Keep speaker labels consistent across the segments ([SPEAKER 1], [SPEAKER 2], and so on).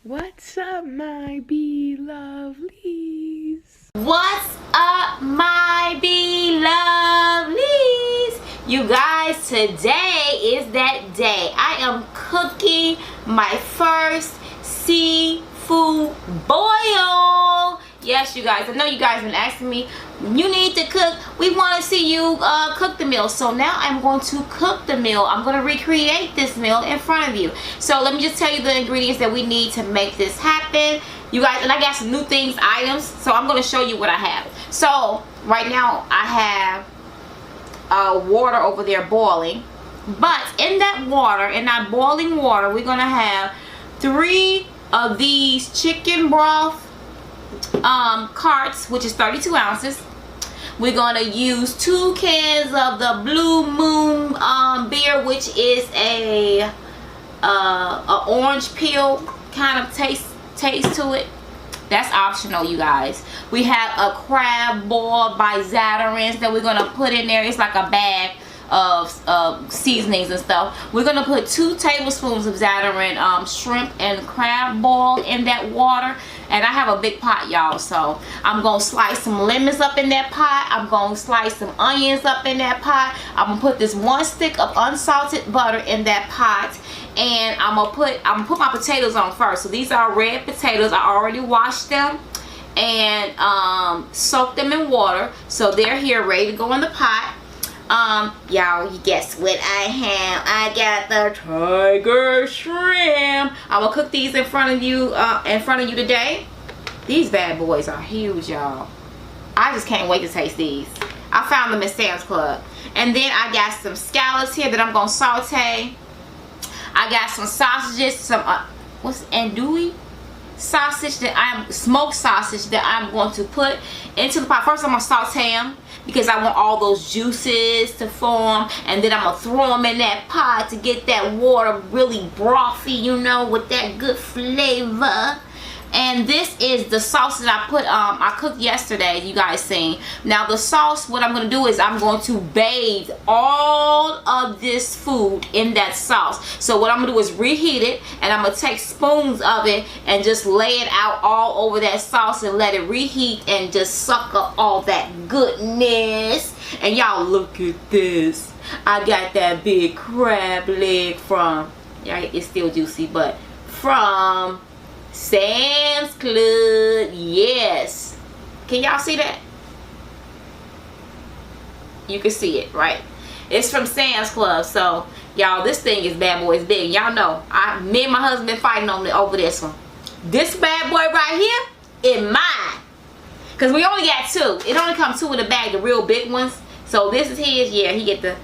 [SPEAKER 1] What's up, my belovelies?
[SPEAKER 2] What's up, my belovelies? You guys, today is that day. I am cooking my first seafood boil. Yes, you guys, I know you guys have been asking me, you need to cook. We want to see you cook the meal. So now I'm going to cook the meal. I'm going to recreate this meal in front of you. So let me just tell you the ingredients that we need to make this happen. You guys, and I got some new things, items. So I'm going to show you what I have. So right now I have water over there boiling. But in that water, in that boiling water, we're going to have 3 of these chicken broth carts, which is 32 ounces. We're gonna use 2 cans of the Blue Moon beer, which is a orange peel kind of taste to it. That's optional, you guys. We have a crab boil by Zatarain's that we're gonna put in there. It's like a bag of seasonings and stuff. We're gonna put 2 tablespoons of Zatarain shrimp and crab boil in that water. And I have a big pot, y'all, so I'm gonna slice some lemons up in that pot. I'm gonna slice some onions up in that pot. I'm gonna put this 1 stick of unsalted butter in that pot, and I'm gonna put my potatoes on first. So these are red potatoes. I already washed them and soaked them in water, so they're here ready to go in the pot. Y'all, you guess what I have? I got the tiger shrimp. I'm gonna cook these in front of you today. These bad boys are huge, y'all. I just can't wait to taste these. I found them at Sam's Club. And then I got some scallops here that I'm gonna saute. I got some sausages, some andouille sausage smoked sausage that I'm going to put into the pot. First I'm gonna saute them because I want all those juices to form, and then I'm gonna throw them in that pot to get that water really brothy, you know, with that good flavor. And this is the sauce that I cooked yesterday, you guys seen. Now the sauce, what I'm going to do is I'm going to bathe all of this food in that sauce. So what I'm going to do is reheat it, and I'm going to take spoons of it and just lay it out all over that sauce and let it reheat and just suck up all that goodness. And y'all, look at this. I got that big crab leg from, yeah, it's still juicy, but from Sam's Club. Yes, can y'all see that? You can see it, right? It's from Sam's Club. So y'all, this thing is bad boy, it's big. Y'all know me and my husband been fighting on over this one. This bad boy right here is mine, because we only got 2. It only comes 2 in the bag, the real big ones. So this is his. Yeah, he get the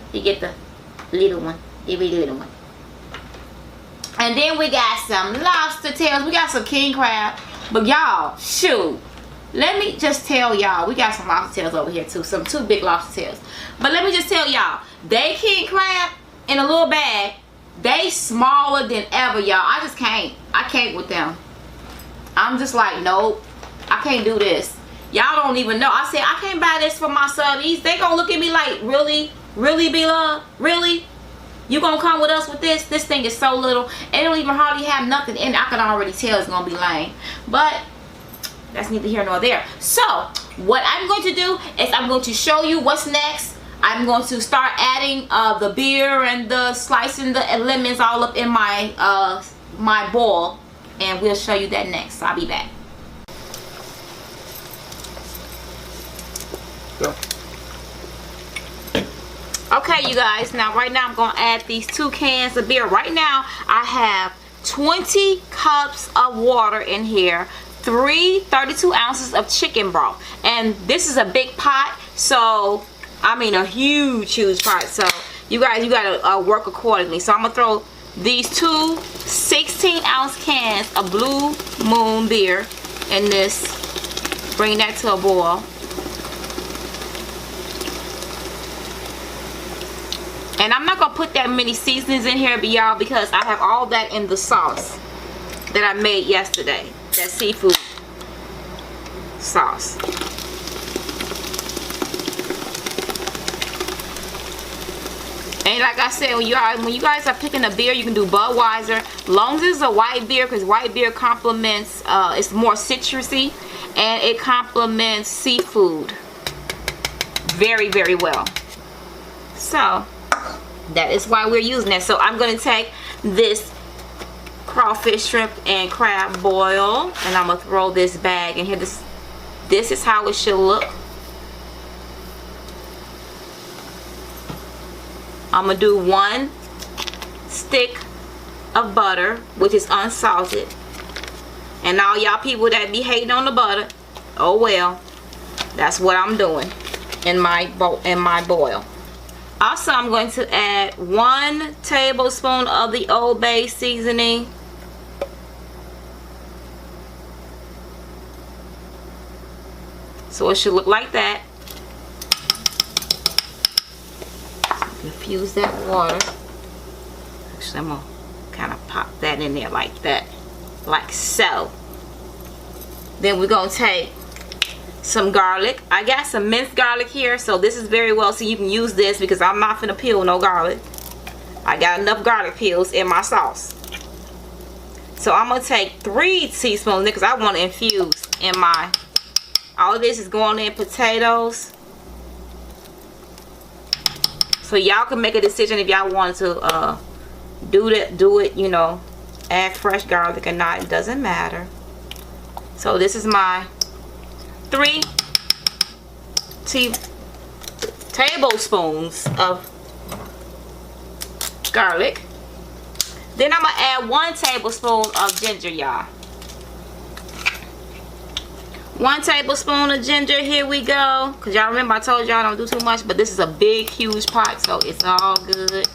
[SPEAKER 2] little one, the really little one. And then we got some lobster tails. We got some king crab. But y'all, shoot, let me just tell y'all, we got some lobster tails over here too. Some 2 big lobster tails. But let me just tell y'all, they king crab in a little bag, they smaller than ever, y'all. I can't with them. I'm just like, nope, I can't do this. Y'all don't even know. I said, I can't buy this for my son. They gonna look at me like, really? Really, beloved? Really? You gonna come with us with this? This thing is so little. It don't even hardly have nothing in it. I can already tell it's gonna be lame. But that's neither here nor there. So what I'm going to do is I'm going to show you what's next. I'm going to start adding the beer and the slicing the lemons all up in my my bowl, and we'll show you that next. So I'll be back.
[SPEAKER 1] Go.
[SPEAKER 2] Okay, you guys, now right now I'm going to add these 2 cans of beer. Right now I have 20 cups of water in here, 32 ounces of chicken broth, and this is a big pot, so I mean a huge pot. So you guys, you got to work accordingly. So I'm going to throw these 2 16-ounce cans of Blue Moon beer in this, bring that to a boil. And I'm not going to put that many seasonings in here, y'all, because I have all that in the sauce that I made yesterday. That seafood sauce. And like I said, when you guys are picking a beer, you can do Budweiser. Long as it's a white beer, because white beer complements, it's more citrusy, and it complements seafood very, very well. So that is why we're using it. So I'm going to take this crawfish, shrimp, and crab boil, and I'm going to throw this bag in here. This is how it should look. I'm going to do 1 stick of butter, which is unsalted. And all y'all people that be hating on the butter, oh well, that's what I'm doing in my boil. Also, I'm going to add 1 tablespoon of the Old Bay seasoning. So it should look like that. Infuse that water. Actually, I'm going to kind of pop that in there like that. Like so. Then we're going to take some garlic. I got some minced garlic here, so this is very well, so you can use this because I'm not finna peel no garlic. I got enough garlic peels in my sauce. So I'm going to take 3 teaspoons because I want to infuse in my, all of this is going in potatoes. So y'all can make a decision if y'all want to do it, you know, add fresh garlic or not. It doesn't matter. So this is my 3 tablespoons of garlic. Then I'm going to add 1 tablespoon of ginger, y'all. 1 tablespoon of ginger. Here we go. Because y'all remember I told y'all don't do too much, but this is a big, huge pot, so it's all good.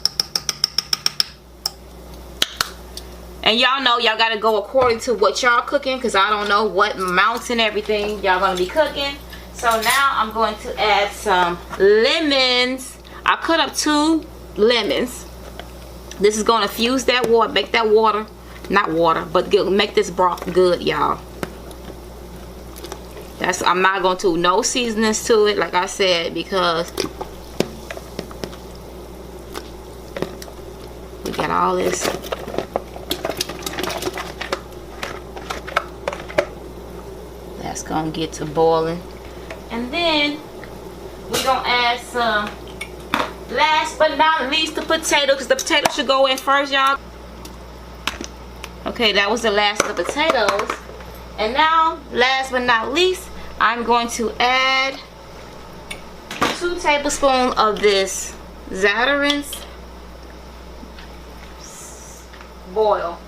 [SPEAKER 2] And y'all know y'all got to go according to what y'all cooking, because I don't know what amounts and everything y'all going to be cooking. So now I'm going to add some lemons. I cut up 2 lemons. This is going to fuse that water, make that water, not water, but make this broth good, y'all. I'm not going to no seasonings to it, like I said, because we got all this. That's going to get to boiling. And then we're going to add some, last but not least, the potato, because the potato should go in first, y'all. Okay, that was the last of the potatoes. And now, last but not least, I'm going to add 2 tablespoons of this Zatarain's boil.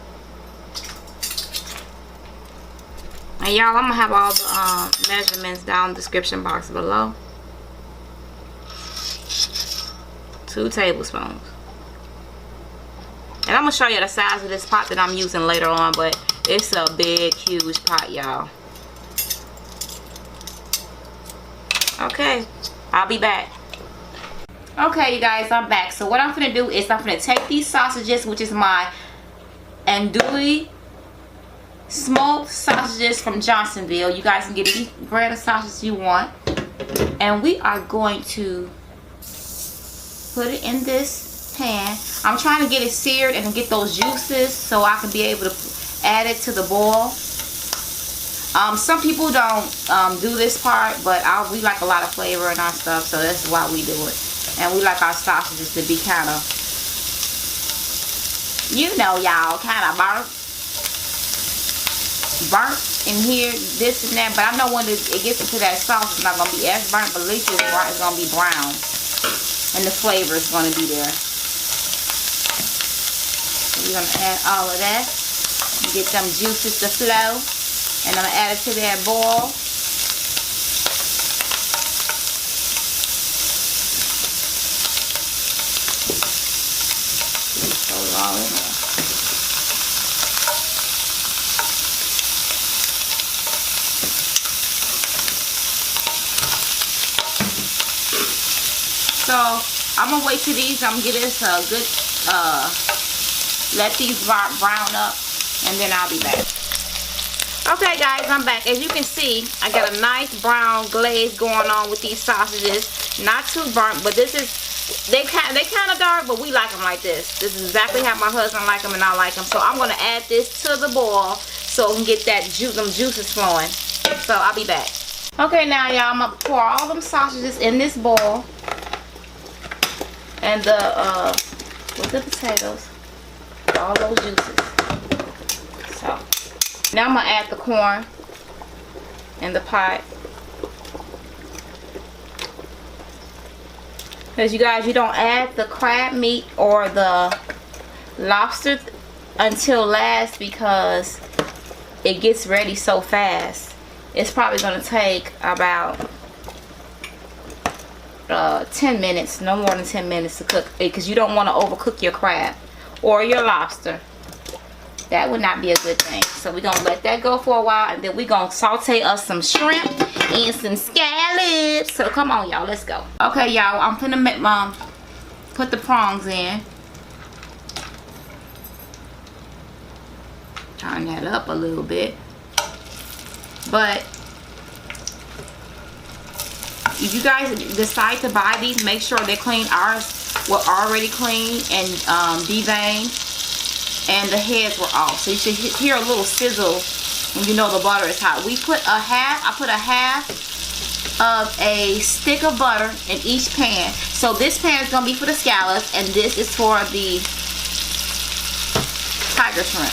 [SPEAKER 2] And y'all, I'm going to have all the measurements down in the description box below. 2 tablespoons. And I'm going to show you the size of this pot that I'm using later on, but it's a big, huge pot, y'all. Okay, I'll be back. Okay, you guys, I'm back. So what I'm going to do is I'm going to take these sausages, which is my andouille smoked sausages from Johnsonville. You guys can get any brand of sausages you want. And we are going to put it in this pan. I'm trying to get it seared and get those juices so I can be able to add it to the boil. Some people don't do this part, but we like a lot of flavor in our stuff, so that's why we do it. And we like our sausages to be kind of, you know, y'all, kind of burnt in here, this and that. But I know when it gets into that sauce, it's not going to be as burnt, but at least it's going to be brown. And the flavor is going to be there. So we're going to add all of that. And get them juices to flow. And I'm going to add it to that boil. So long in there. So I'm going to wait till these, I'm going to get this a good, let these brown up, and then I'll be back. Okay guys, I'm back. As you can see, I got a nice brown glaze going on with these sausages. Not too burnt, but this is They kind of dark, but we like them like this. This is exactly how my husband like them and I like them. So I'm gonna add this to the boil so we can get that them juices flowing. So I'll be back. Okay, now y'all, I'm gonna pour all them sausages in this bowl, and with the potatoes, all those juices. So now I'm gonna add the corn in the pot. Because you guys, you don't add the crab meat or the lobster until last because it gets ready so fast. It's probably going to take about 10 minutes, no more than 10 minutes to cook it, because you don't want to overcook your crab or your lobster. That would not be a good thing. So we're going to let that go for a while, and then we're going to saute us some shrimp and some scallops. So come on, y'all, let's go. Okay, y'all, I'm gonna make put the prongs in. Turn that up a little bit. But if you guys decide to buy these, make sure they're clean. Ours were already clean and deveined, and the heads were off. So you should hear a little sizzle when you know the butter is hot. I put a half of a stick of butter in each pan. So this pan is gonna be for the scallops, and this is for the tiger shrimp,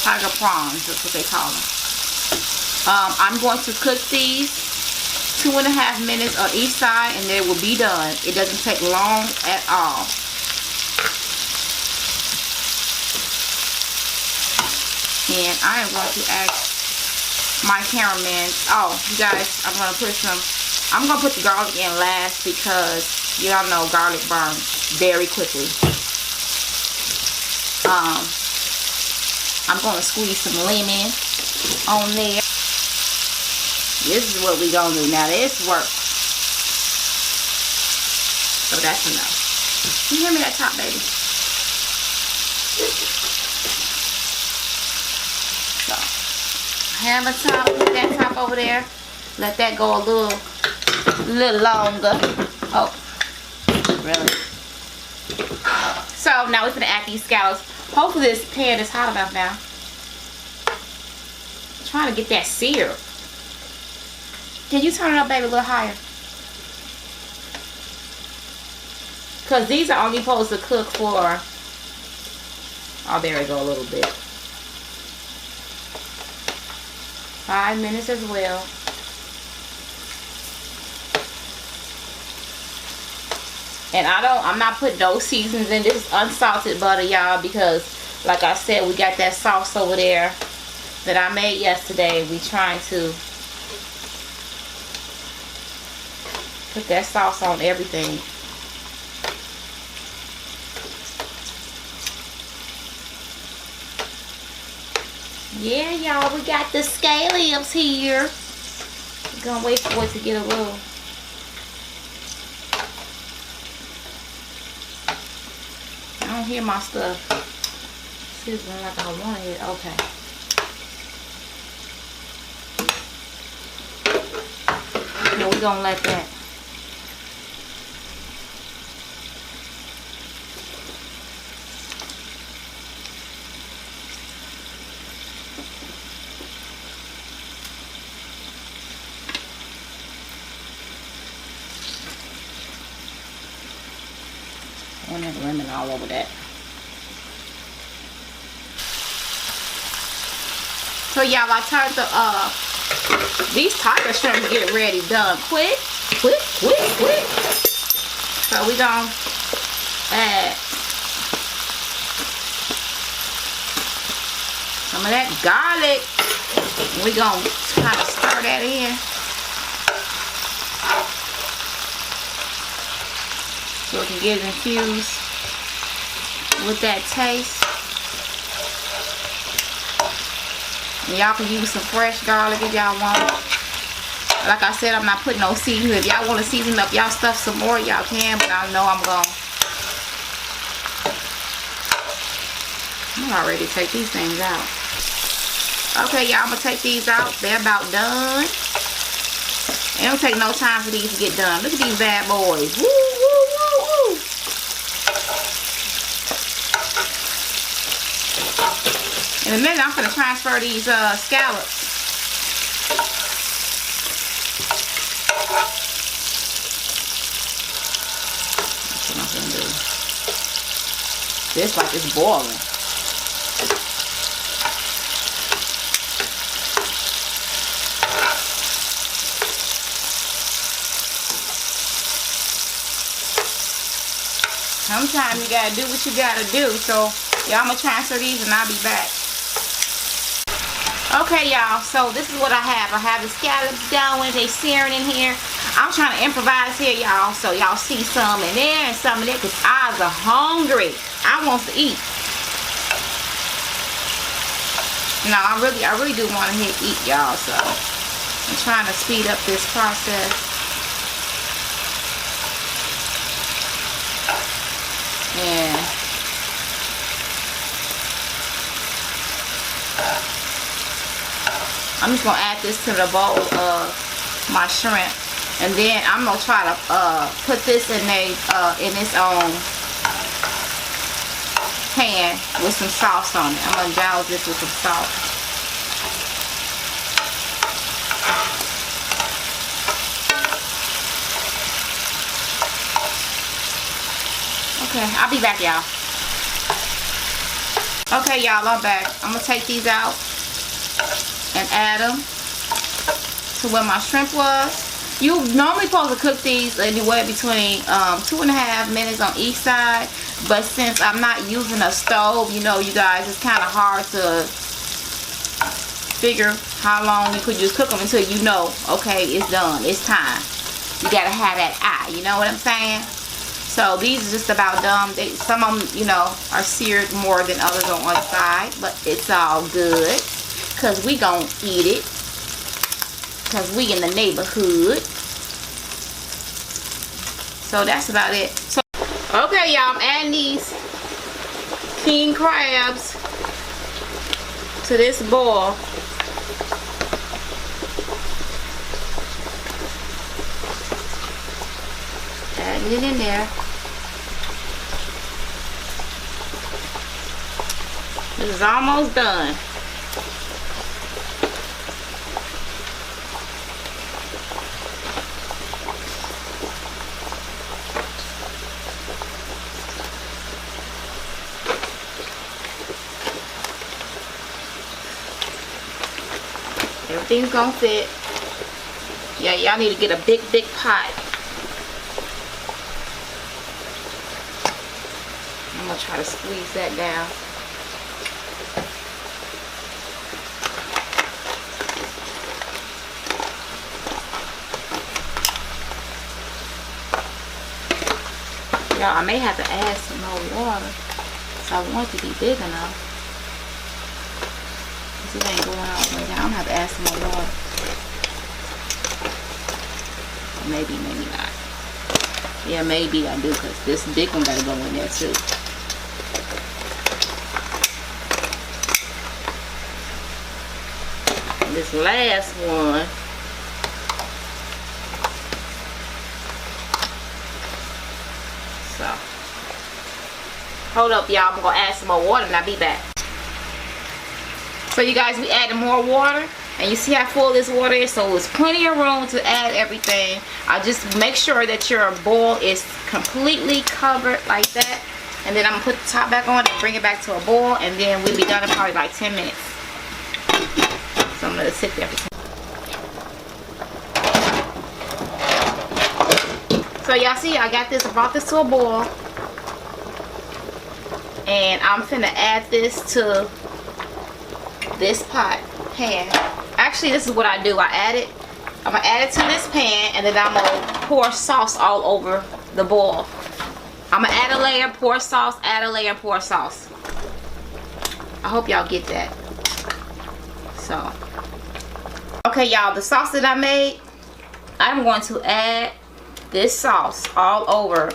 [SPEAKER 2] tiger prawns. That's what they call them. I'm going to cook these 2.5 minutes on each side, and they will be done. It doesn't take long at all. And I am going to ask my cameraman. Oh, you guys, I'm gonna put the garlic in last because y'all know garlic burns very quickly. I'm gonna squeeze some lemon on there. This is what we gonna do now. This works. So that's enough. Can you hear me that top, baby? So, have a top, put that top over there. Let that go a little longer. Oh, really? So now we're gonna add these scallops. Hopefully this pan is hot enough now. I'm trying to get that sear. Can you turn it up, baby, a little higher? Because these are only supposed to cook for, oh, there we go, a little bit. 5 minutes as well. And I'm not putting no seasonings in. This is unsalted butter, y'all, because like I said, we got that sauce over there that I made yesterday. We trying to put that sauce on everything. Yeah, y'all, we got the scallops here. We're gonna wait for it to get a little. I don't hear my stuff sizzling like I want it. Okay. So we're gonna let that. I want that lemon all over that. So y'all, I turned the these tiger shrimp get ready done quick. So we gonna add some of that garlic. We gonna kind of stir that in. So it can get infused with that taste. And y'all can use some fresh garlic if y'all want. Like I said, I'm not putting no seasoning. If y'all want to season up y'all stuff some more, y'all can. But I know I'm already take these things out. Okay, y'all, I'm going to take these out. They're about done. It don't take no time for these to get done. Look at these bad boys. Woo, woo, woo, In a minute, I'm gonna transfer these scallops. That's what I'm gonna do. This like it's boiling. Sometimes you gotta do what you gotta do. So y'all, I'm gonna transfer these and I'll be back. Okay, y'all, so this is what I have. I have the scallops going, they searing in here. I'm trying to improvise here, y'all, so y'all see some in there and some in there, because eyes are hungry. I want to eat. No, I really do want to hit eat, y'all, so I'm trying to speed up this process. Yeah. I'm just gonna add this to the bowl of my shrimp, and then I'm gonna try to put this in this pan with some sauce on it. I'm gonna douse this with some sauce. Okay, I'll be back, y'all. Okay, y'all, I'm back. I'm gonna take these out and add them to where my shrimp was. You normally supposed to cook these anywhere between 2.5 minutes on each side, but since I'm not using a stove, you know, you guys, it's kind of hard to figure how long you could just cook them until you know, okay, it's done, it's time. You gotta have that eye, you know what I'm saying? So these are just about done. Some of them, you know, are seared more than others on one side, but it's all good, because we gonna eat it, because we in the neighborhood. So that's about it. So, okay, y'all, I'm adding these king crabs to this bowl. Adding it in there. This is almost done. Everything's gonna fit. Yeah, y'all need to get a big pot. I'm gonna try to squeeze that down. Y'all, I may have to add some more water, so I want it to be big enough. This ain't going all the way down. I'm gonna have to add some more water. Maybe, maybe not. Yeah, maybe I do, because this big one gotta go in there too. And this last one, so hold up, y'all, I'm gonna add some more water and I'll be back. So you guys, we added more water, and you see how full this water is, so there's plenty of room to add everything. I just make sure that your bowl is completely covered like that, and then I'm gonna put the top back on and bring it back to a boil, and then we'll be done in probably like 10 minutes. So I'm gonna sit there for 10 minutes. So y'all see, I got this, I brought this to a boil, and I'm finna add this to this pan. Actually, this is what I do. I'm gonna add it to this pan, and then I'm gonna pour sauce all over the bowl. I'm gonna add a layer, pour sauce, add a layer, pour sauce. I hope y'all get that. So, okay, y'all, the sauce that I made, I'm going to add this sauce all over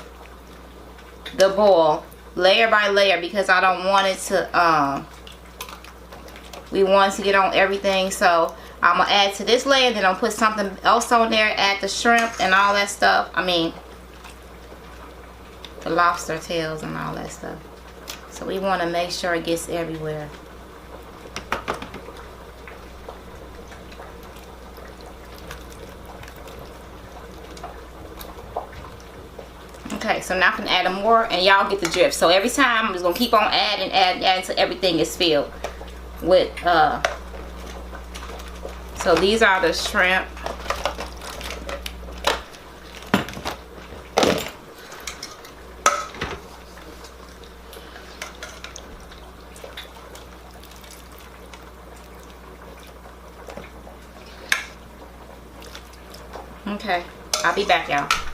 [SPEAKER 2] the bowl, layer by layer, because I don't want it to we want to get on everything. So I'm gonna add to this layer, then I'll put something else on there, add the shrimp and all that stuff. I mean, the lobster tails and all that stuff. So we want to make sure it gets everywhere. Okay, so now I can add more, and y'all get the drift. So every time I'm just gonna keep on adding until everything is filled with so these are the shrimp. Okay, I'll be back, y'all.